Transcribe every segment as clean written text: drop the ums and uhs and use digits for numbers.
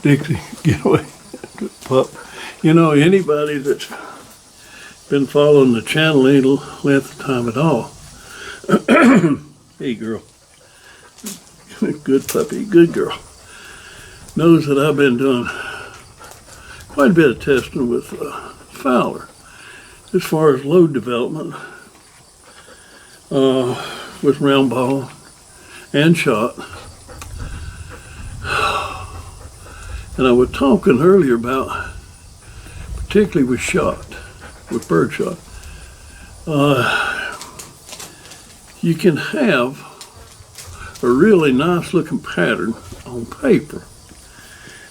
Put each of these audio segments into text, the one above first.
Dixie, get away, pup. You know, anybody that's been following the channel any length of time at all, hey girl, good puppy, good girl, knows that I've been doing quite a bit of testing with Fowler as far as load development with round ball and shot. And I was talking earlier about, particularly with shot, with bird shot, you can have a really nice looking pattern on paper.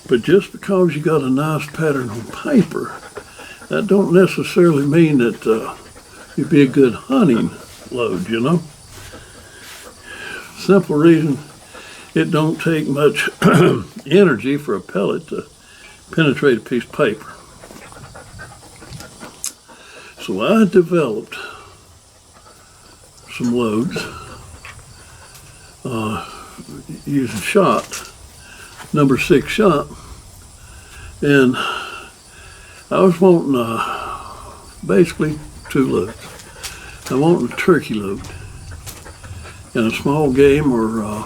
But just because you got a nice pattern on paper, that don't necessarily mean that you'd be a good hunting load, you know? Simple reason, it don't take much energy for a pellet to penetrate a piece of paper. So I developed some loads using shot, number 6 shot, and I was wanting basically 2 loads. I wanted a turkey load and a small game or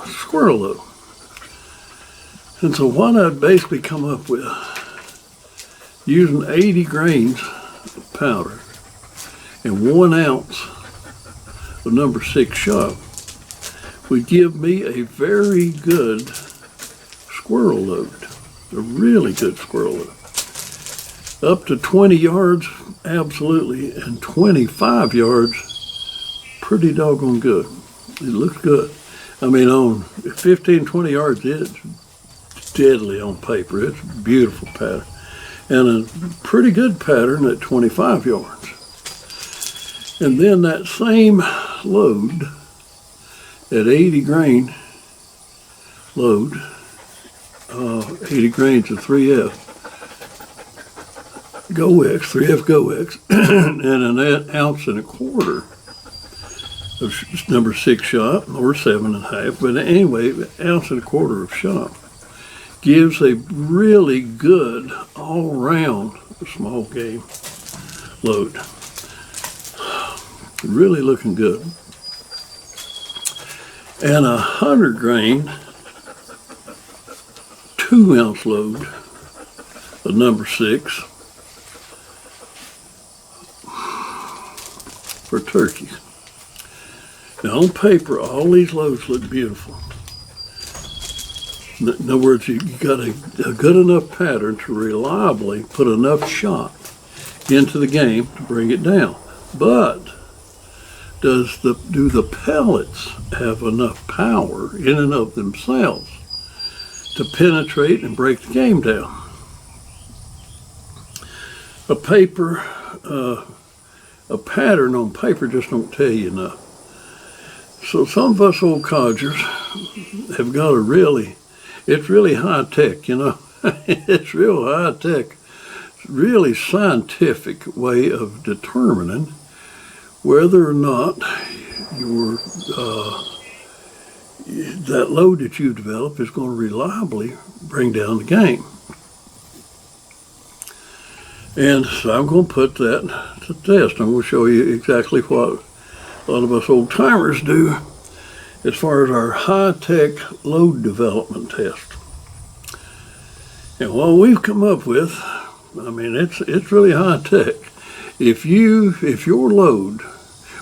squirrel load. And so what I'd basically come up with, using 80 grains of powder and 1 ounce of number 6 shot, would give me a very good squirrel load, a really good squirrel load. Up to 20 yards, absolutely, and 25 yards, pretty doggone good. It looks good. I mean, on 15, 20 yards, it's deadly on paper. It's a beautiful pattern. And a pretty good pattern at 25 yards. And then that same load, at 80 grain load, 80 grains of 3F Go-X, 3F Go-X, and an ounce and a quarter of number 6 shot, or 7.5, but anyway, ounce and a quarter of shot gives a really good all-round small game load. Really looking good. And a 100 grain, 2 ounce load of number 6 for turkeys. Now on paper, all these loads look beautiful. In other words, you got a good enough pattern to reliably put enough shot into the game to bring it down. But do the pellets have enough power in and of themselves to penetrate and break the game down? A pattern on paper just don't tell you enough. So some of us old codgers have got it's really high tech, you know. It's real high tech, really scientific way of determining whether or not that load that you develop is going to reliably bring down the game. And so I'm going to put that to test. I'm going to show you exactly what a lot of us old timers do as far as our high-tech load development test. And what we've come up with, I mean, it's really high-tech. If your load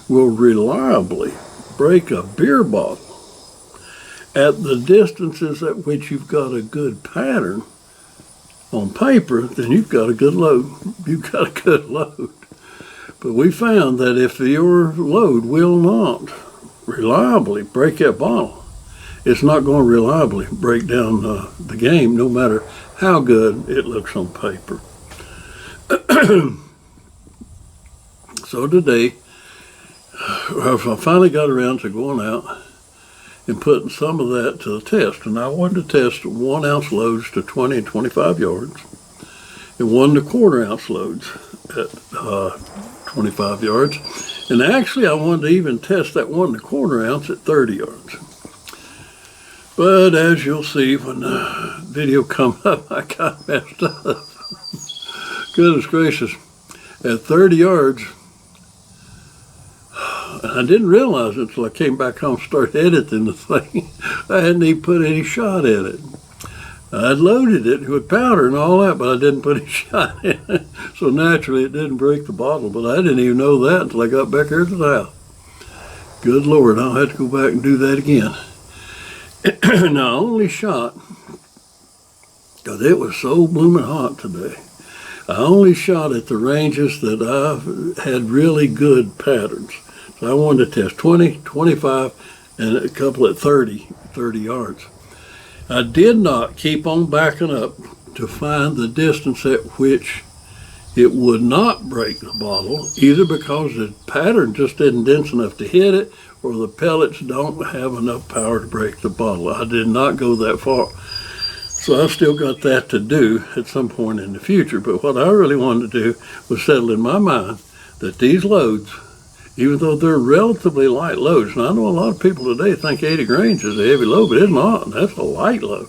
will reliably break a beer bottle at the distances at which you've got a good pattern on paper, then you've got a good load. You've got a good load. But we found that if your load will not reliably break that bottle, it's not going to reliably break down the game, no matter how good it looks on paper. So today, I finally got around to going out and putting some of that to the test. And I wanted to test 1 ounce loads to 20 and 25 yards and 1 1/4 ounce loads at 25 yards. And actually I wanted to even test that 1 1/4 ounce at 30 yards. But as you'll see when the video comes up, I got messed up. Goodness gracious. At 30 yards, I didn't realize it until I came back home and started editing the thing. I hadn't even put any shot in it. I'd loaded it with powder and all that, but I didn't put any shot in it. So naturally it didn't break the bottle, but I didn't even know that until I got back here to the house. Good Lord, I'll have to go back and do that again. Now, I only shot, because it was so blooming hot today, I only shot at the ranges that I had really good patterns. So I wanted to test 20, 25, and a couple at 30 yards. I did not keep on backing up to find the distance at which it would not break the bottle, either because the pattern just isn't dense enough to hit it, or the pellets don't have enough power to break the bottle. I did not go that far. So I've still got that to do at some point in the future. But what I really wanted to do was settle in my mind that these loads, even though they're relatively light loads, and I know a lot of people today think 80 grains is a heavy load, but it's not. That's a light load.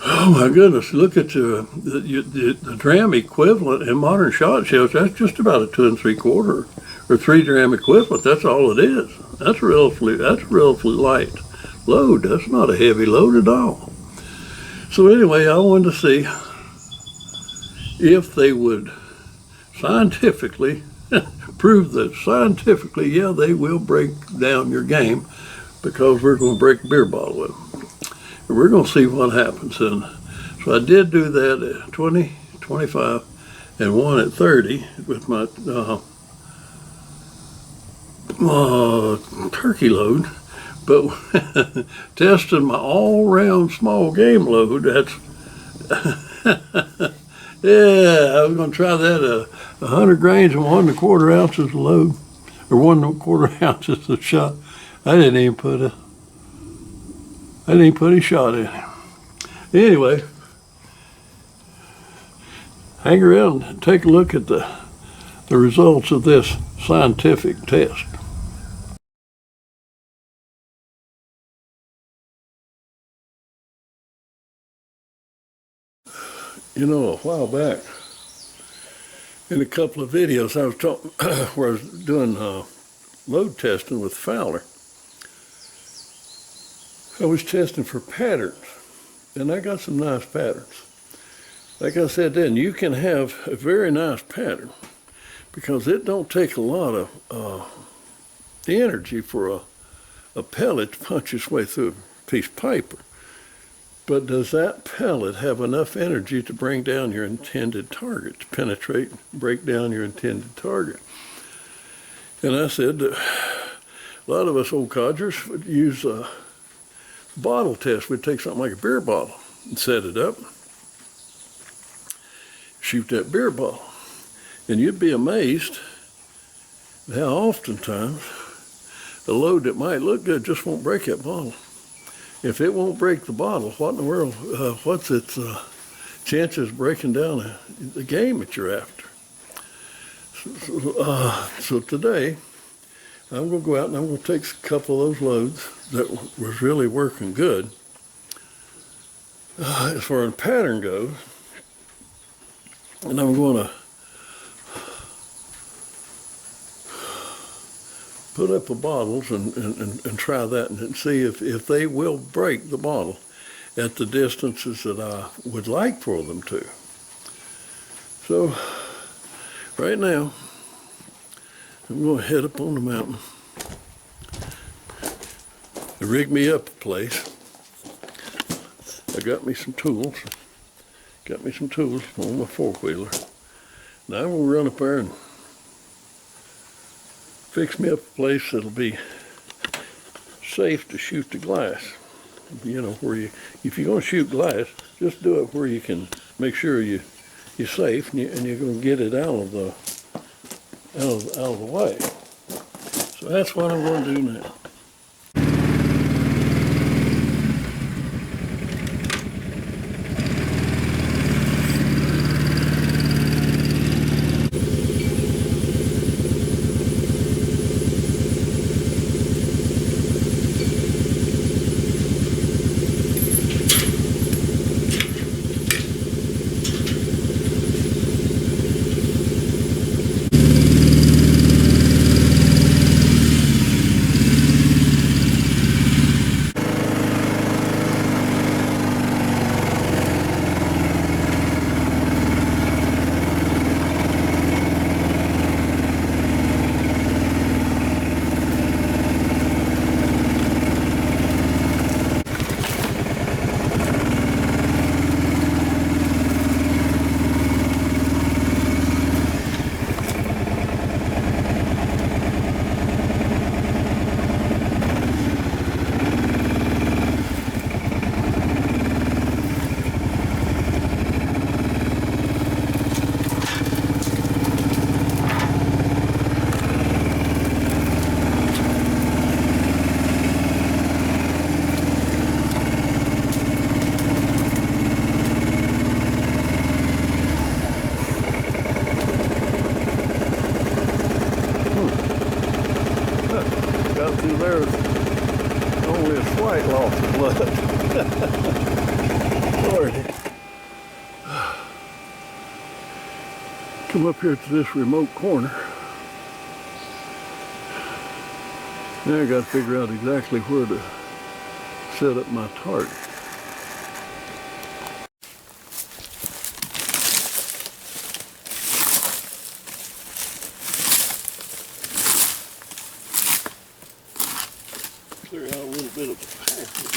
Oh my goodness, look at the dram equivalent in modern shot shells. That's just about a 2 3/4 or 3 dram equivalent. That's all it is. That's relatively light load. That's not a heavy load at all. So anyway, I wanted to see if they would scientifically prove that scientifically, yeah, they will break down your game, because we're going to break a beer bottle with them. And we're going to see what happens. And so I did do that at 20, 25, and one at 30 with my turkey load. But testing my all-round small game load, that's, yeah, I was going to try that 100 grains and 1 1/4 ounces of load, or 1 1/4 ounces of shot. I didn't even put a shot in it. Anyway, hang around and take a look at the results of this scientific test. You know, a while back, in a couple of videos, I was talking where I was doing load testing with Fowler. I was testing for patterns, and I got some nice patterns. Like I said then, you can have a very nice pattern because it don't take a lot of energy for a pellet to punch its way through a piece of paper. But does that pellet have enough energy to bring down your intended target, to penetrate, break down your intended target? And I said that a lot of us old codgers would use a bottle test. We'd take something like a beer bottle and set it up, shoot that beer bottle, and you'd be amazed at how oftentimes a load that might look good just won't break that bottle. If it won't break the bottle, what in the world, what's its chances of breaking down the game that you're after? So today, I'm going to go out and I'm going to take a couple of those loads that was really working good. As far as pattern goes, and I'm going to put up the bottles and try that and see if they will break the bottle at the distances that I would like for them to. So right now, I'm going to head up on the mountain and rig me up a place. I got me some tools on my four-wheeler. Now I'm going to run up there and fix me up a place that'll be safe to shoot the glass. You know, where if you're going to shoot glass, just do it where you can make sure you're safe and you're going to get it out of the way. So that's what I'm going to do now. Come up here to this remote corner. Now I got to figure out exactly where to set up my target. Clear out a little bit of the path.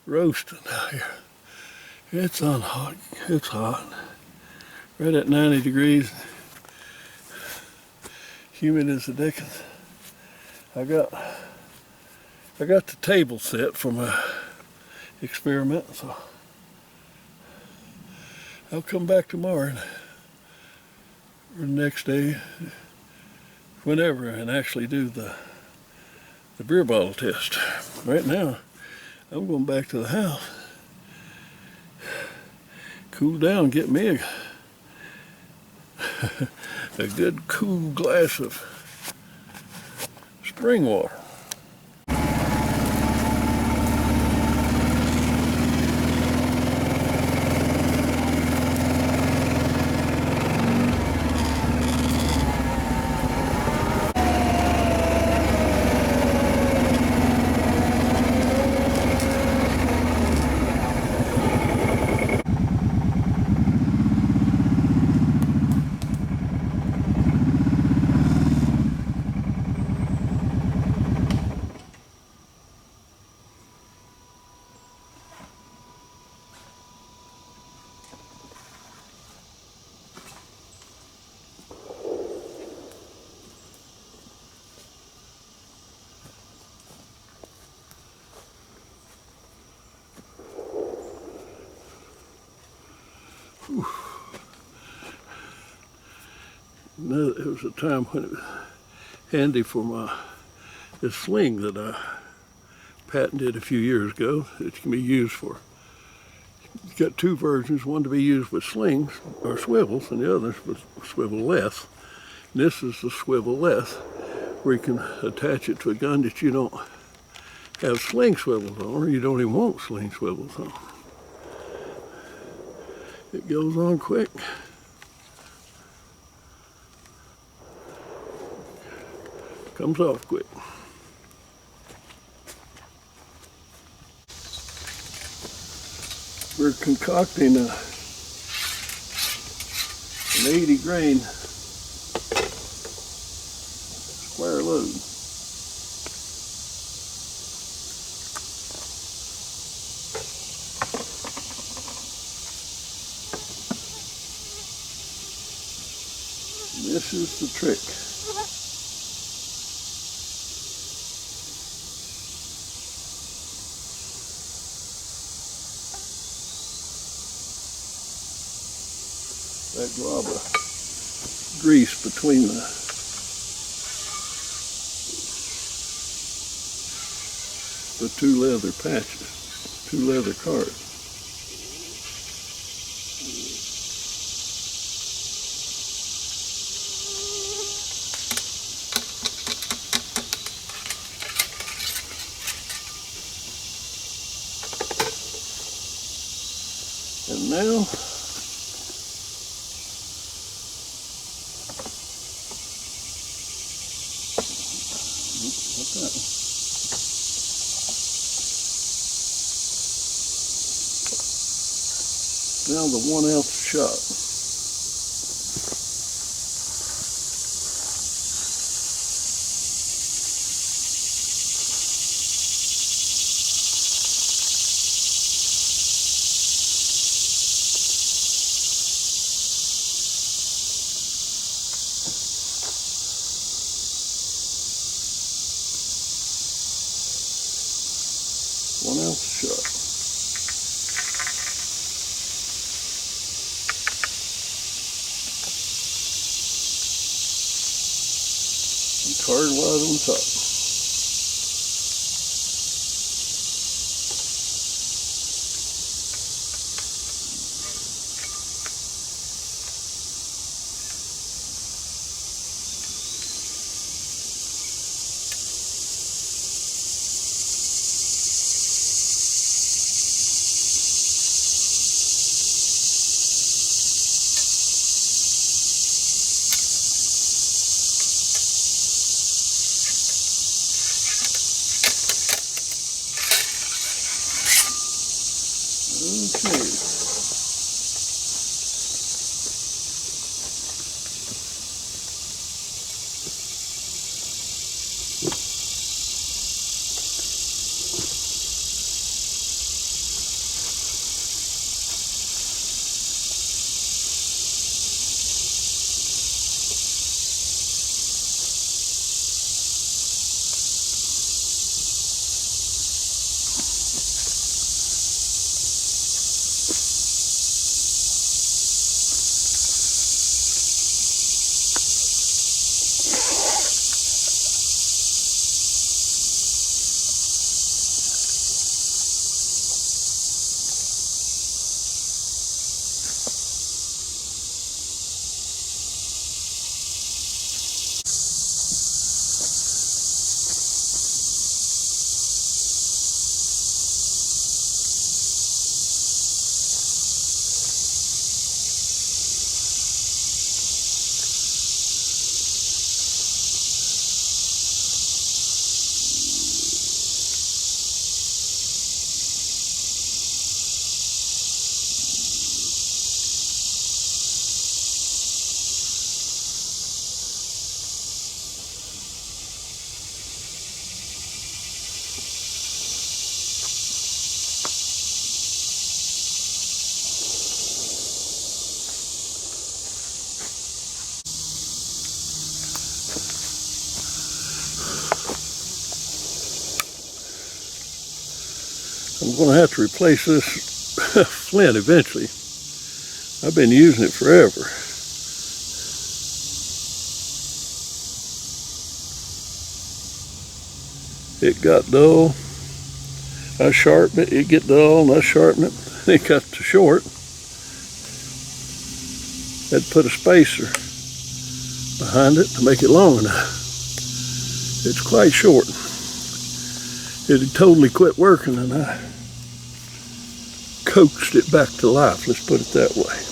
Roasting out here. It's on hot. It's hot. Right at 90 degrees. Humid as the dickens. I got the table set for my experiment, so I'll come back tomorrow or the next day, whenever, and actually do the beer bottle test. Right now, I'm going back to the house, cool down, get me a good cool glass of spring water. It was a time when it was handy for this sling that I patented a few years ago. It can be used for, you've got two versions, one to be used with slings or swivels and the other with swivel-less. This is the swivel-less, where you can attach it to a gun that you don't have sling swivels on, or you don't even want sling swivels on. It goes on quick. Comes off quick. We're concocting an 80 grain square load. This is the trick. That glob of grease between the two leather patches, two leather cards. And now the 1 ounce shot. Card wide on top. I'm going to have to replace this flint eventually. I've been using it forever. It got dull. I sharpen it, it get dull, and I sharpen it. It got too short. Had to put a spacer behind it to make it long enough. It's quite short. It had totally quit working, and I coaxed it back to life, let's put it that way.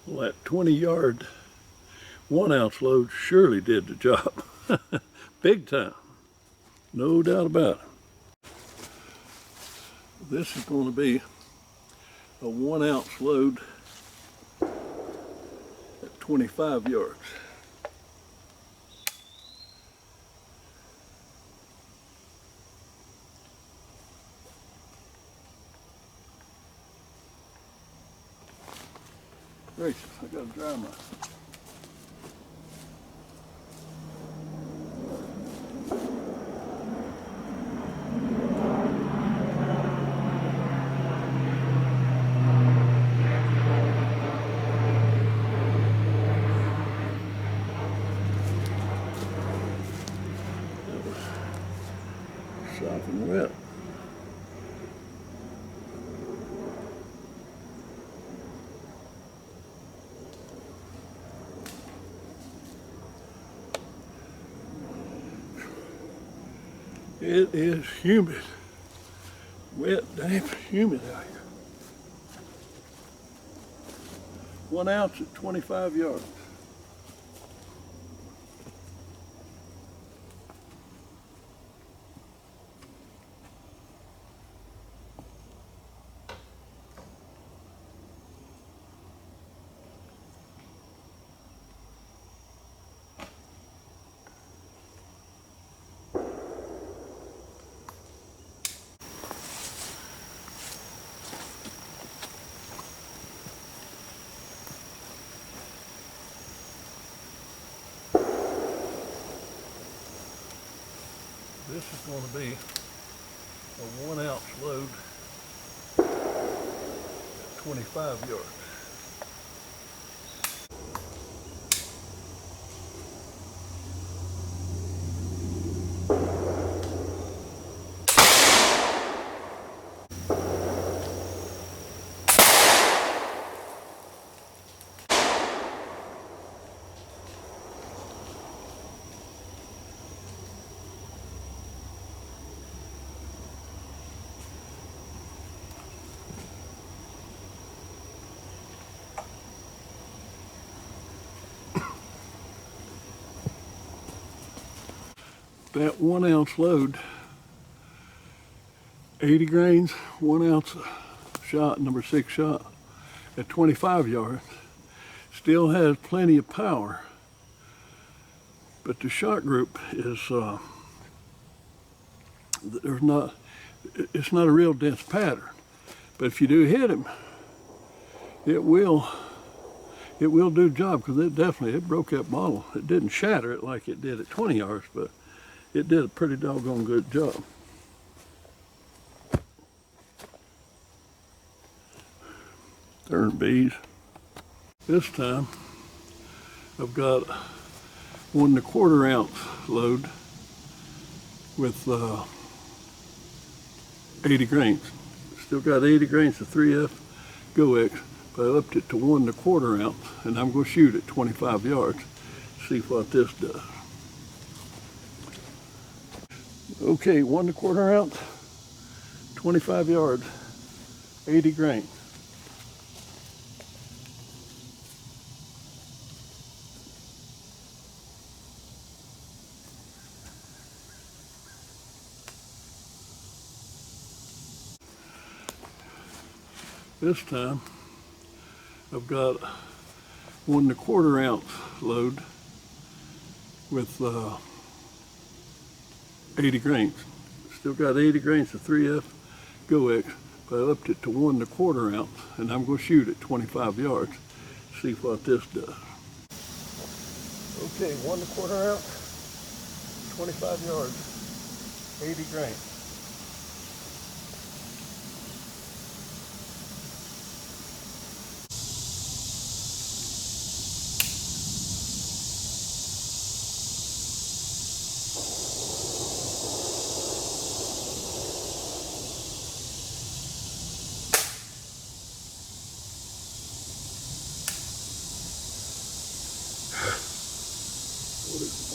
Well, that 20-yard 1 ounce load surely did the job. Big time. No doubt about it. This is going to be a 1 ounce load at 25 yards. Gracious, I gotta dry my. That was soft and wet. It is humid, wet, damp, humid out here. 1 ounce at 25 yards. This is going to be a 1 ounce load at 25 yards. That 1 ounce load, 80 grains, 1 ounce shot, number 6 shot at 25 yards, still has plenty of power, but the shot group is it's not a real dense pattern. But if you do hit him, it will do the job, because it broke that bottle. It didn't shatter it like it did at 20 yards, but it did a pretty doggone good job. Turn bees. This time I've got 1 1/4 ounce load with 80 grains. Still got 80 grains of 3F GoX, but I upped it to 1 1/4 ounce, and I'm going to shoot at 25 yards. See what this does. Okay, 1 1/4 ounce, 25 yards, 80 grains. This time I've got 1 1/4 ounce load with 80 grains. Still got 80 grains of 3F GoX, but I upped it to 1 1/4 ounce, and I'm going to shoot at 25 yards. See what this does. Okay, 1 1/4 ounce, 25 yards, 80 grains.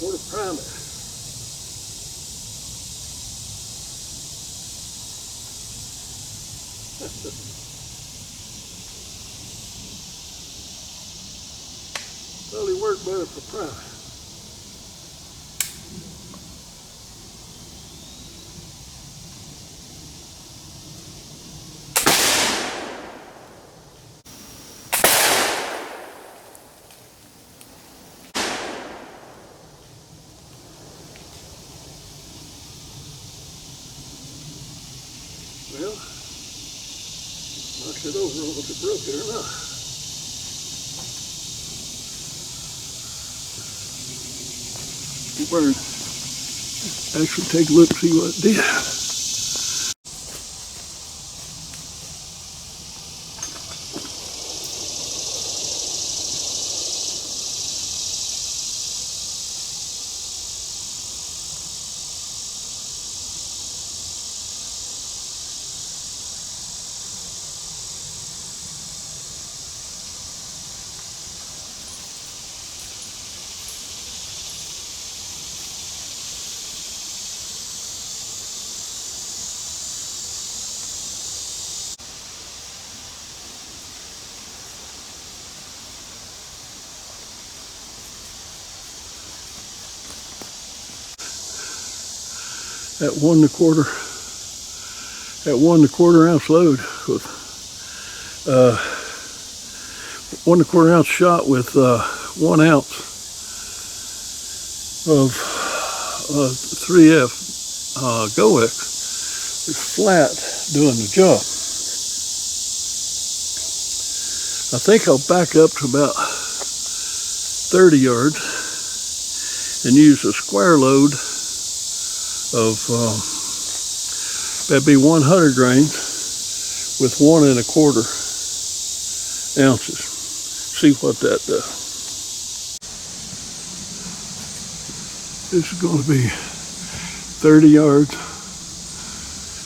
Quarter primer. Probably work better for primer. Well, knocked it over if it broke it or not. We're actually take a look and see what it did. At 1 1/4 ounce load with 1 1/4 ounce shot with 1 ounce of 3F GoX is flat doing the job. I think I'll back up to about 30 yards and use a square load of that'd be 100 grains with 1 1/4 ounces. See what that does. This is going to be 30 yards,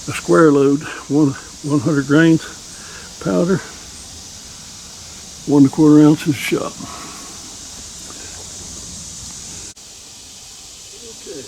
a square load, 100 grains powder, 1 1/4 ounces shot. Okay.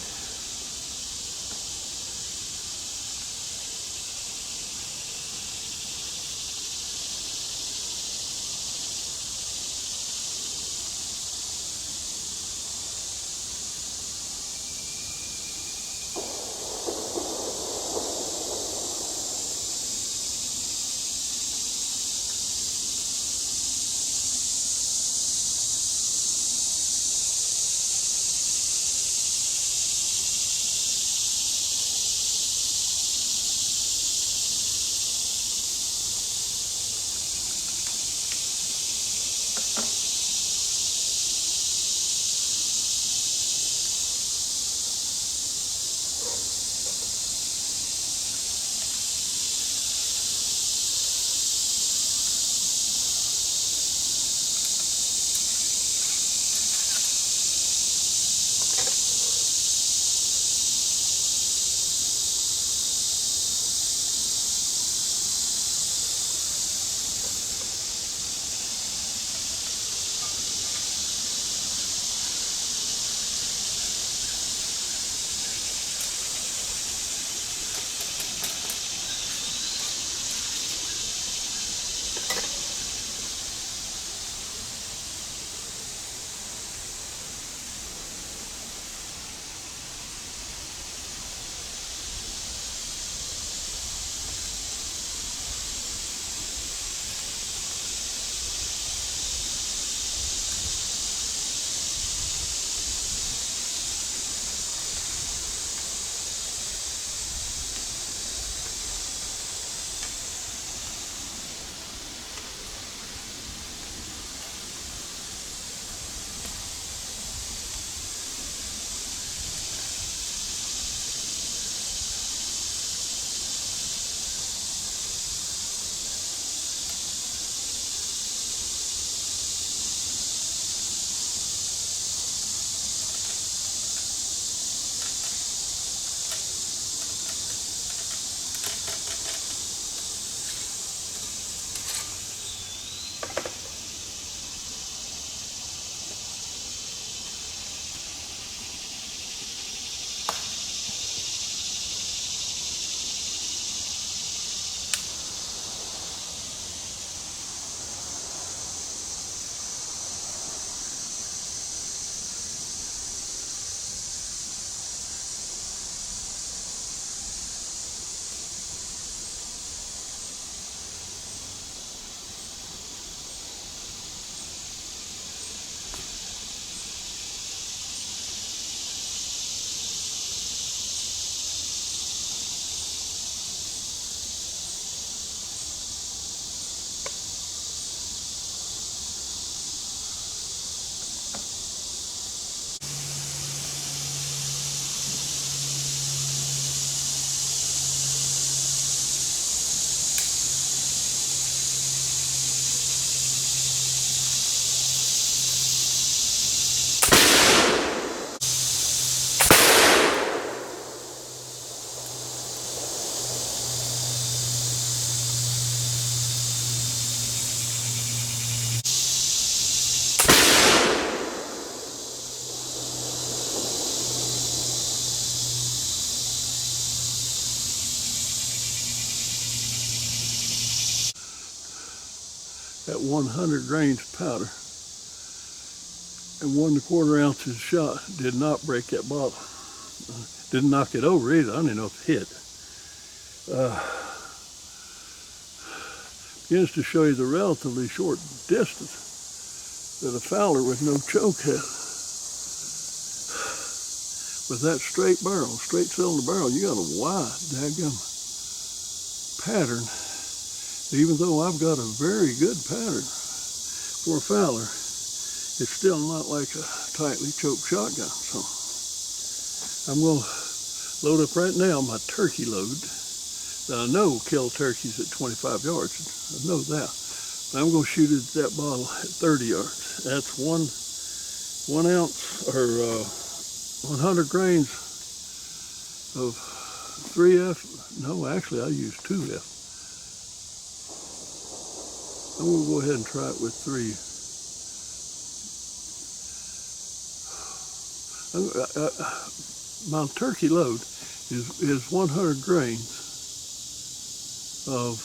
at 100 grains powder and 1¼ ounces shot did not break that bottle. Didn't knock it over either. I don't even know if it hit. Begins to show you the relatively short distance that a Fowler with no choke has. With that straight barrel, straight cylinder barrel, you got a wide daggum pattern. Even though I've got a very good pattern for a Fowler, it's still not like a tightly choked shotgun. So I'm going to load up right now my turkey load that I know will kill turkeys at 25 yards. I know that. But I'm going to shoot it at that bottle at 30 yards. That's one ounce or 100 grains of 3F. No, actually I use 2F. I'm going to go ahead and try it with 3. My turkey load is 100 grains of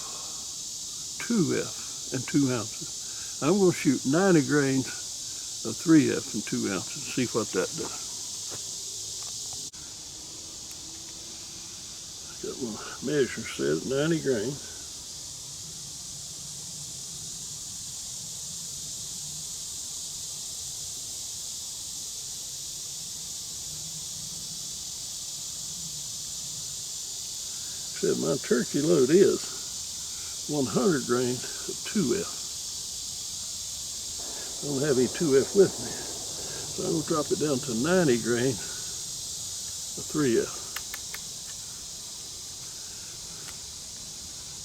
2F and 2 ounces. I'm going to shoot 90 grains of 3F and 2 ounces. See what that does. Got my measure set at 90 grains. Said my turkey load is 100 grains of 2F. I don't have any 2F with me, so I'm going to drop it down to 90 grains of 3F.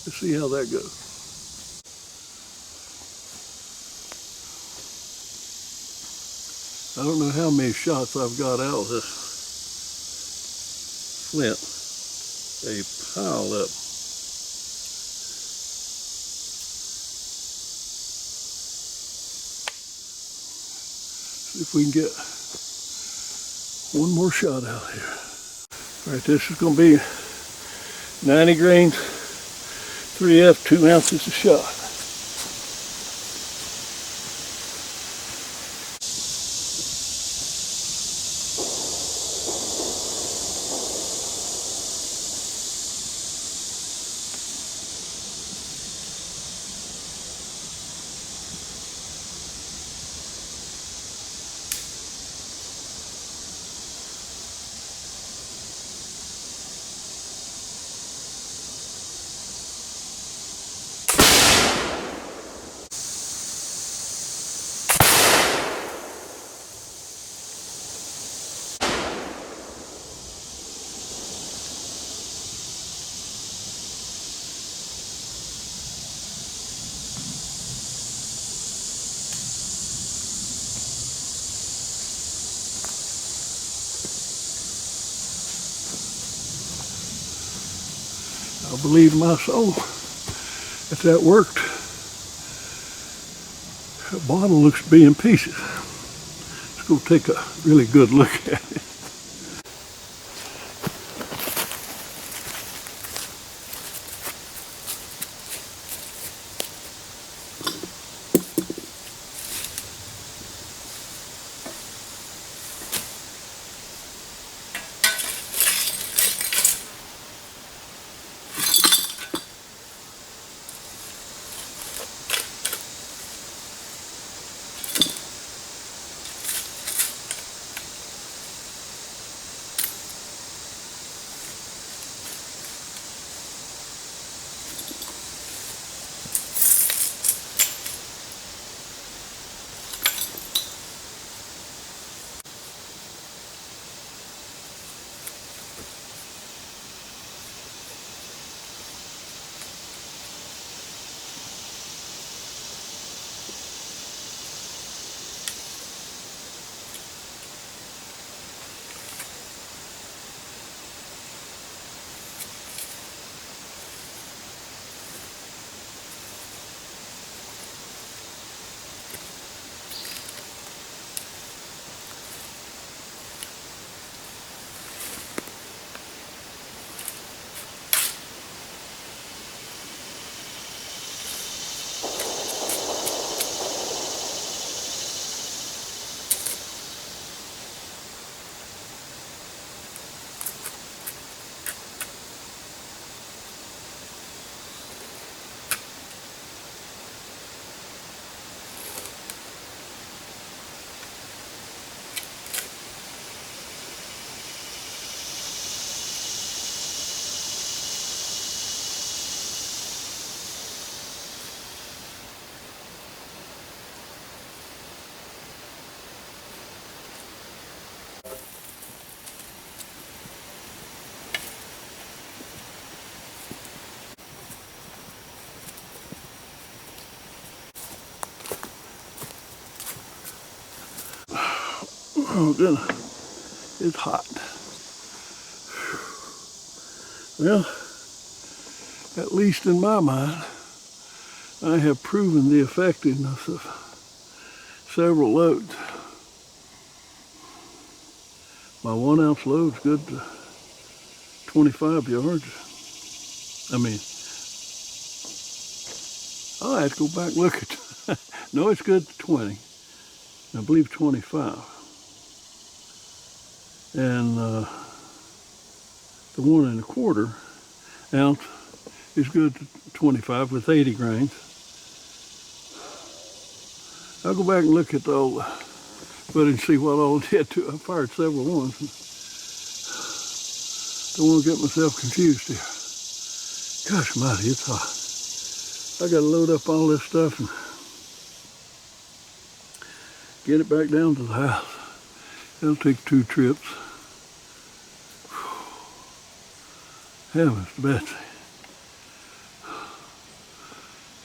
Let's see how that goes. I don't know how many shots I've got out of this flint. They pile up. See if we can get one more shot out here. All right, this is going to be 90 grains, 3F, 2 ounces a shot. I believe my soul, if that worked, that bottle looks to be in pieces. Let's go take a really good look at it. Oh goodness, it's hot. Well, at least in my mind, I have proven the effectiveness of several loads. My 1 ounce load's good to 25 yards. I mean, I'll have to go back and look at it. No, it's good to 20. I believe 25. And the 1 1/4 ounce is good to 25 with 80 grains. I'll go back and look at the old footage and see what all it did to it. I fired several ones. Don't want to get myself confused here. Gosh mighty, it's hot. I gotta load up all this stuff and get it back down to the house. It'll take 2 trips. Heavens, Betsy.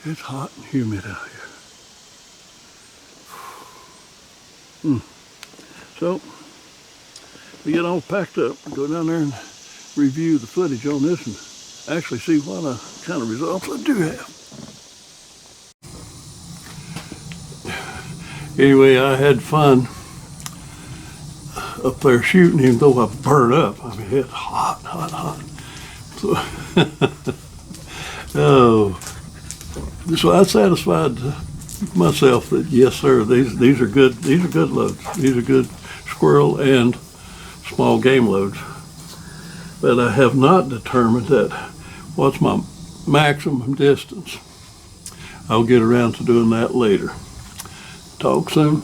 It's hot and humid out here. So, we get all packed up, go down there and review the footage on this and actually see what kind of results I do have. Anyway, I had fun up there shooting, even though I burned up. I mean, it's hot, hot, hot. So, oh, so I satisfied myself that yes, sir, these are good. These are good loads. These are good squirrel and small game loads. But I have not determined that what's my maximum distance. I'll get around to doing that later. Talk soon.